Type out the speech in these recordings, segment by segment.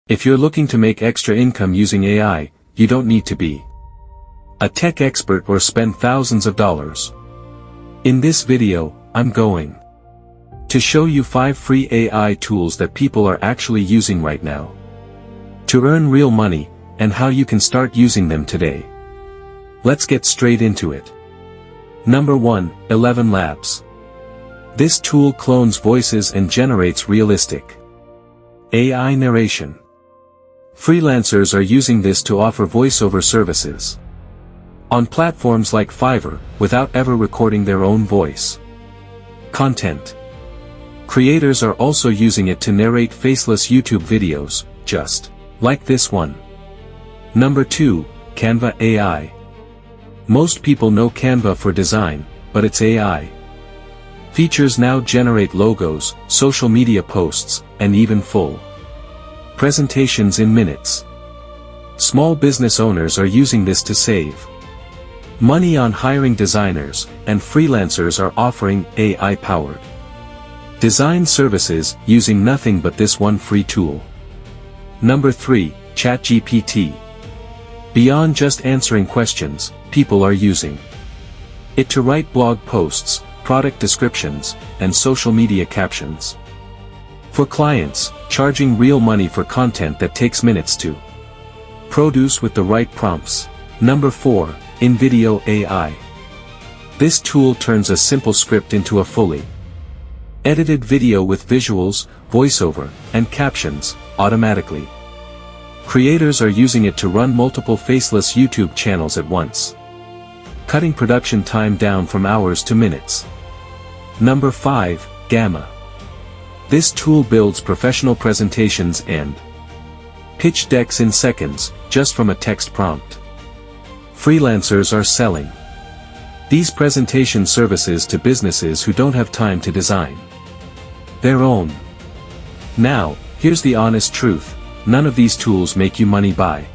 If you're looking to make extra income using AI, you don't need to be a tech expert or spend thousands of dollars. In this video, I'm going to show you 5 free AI tools that people are actually using right now to earn real money, and how you can start using them today. Let's get straight into it. Number 1, ElevenLabs. This tool clones voices and generates realistic AI narration. Freelancers are using this to offer voiceover services on platforms like Fiverr, without ever recording their own voice content. Creators are also using it to narrate faceless YouTube videos, just like this one. Number 2, Canva AI. Most people know Canva for design, but its AI features now generate logos, social media posts, and even full presentations in minutes. Small business owners are using this to save money on hiring designers, and freelancers are offering AI-powered design services using nothing but this one free tool. Number 3, ChatGPT. Beyond just answering questions, people are using it to write blog posts, product descriptions, and social media captions. For clients, charging real money for content that takes minutes to produce with the right prompts. Number 4, InVideo AI. This tool turns a simple script into a fully edited video with visuals, voiceover, and captions, automatically. Creators are using it to run multiple faceless YouTube channels at once, cutting production time down from hours to minutes. Number 5, Gamma. This tool builds professional presentations and pitch decks in seconds, just from a text prompt. Freelancers are selling these presentation services to businesses who don't have time to design their own. Now, here's the honest truth: none of these tools make you money by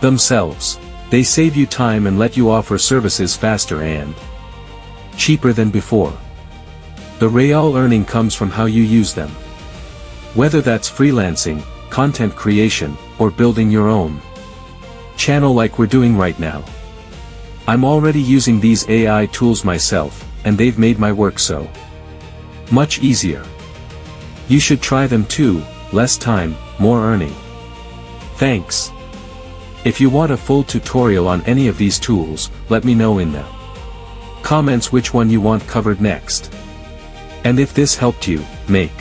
themselves. They save you time and let you offer services faster and cheaper than before. The real earning comes from how you use them. Whether that's freelancing, content creation, or building your own channel like we're doing right now. I'm already using these AI tools myself, and they've made my work so much easier. You should try them too: less time, more earning. Thanks. If you want a full tutorial on any of these tools, let me know in the comments which one you want covered next. And if this helped you, make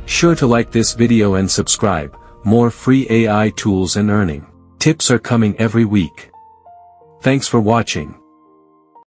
sure to like this video and subscribe. More free AI tools and earning tips are coming every week. Thanks for watching.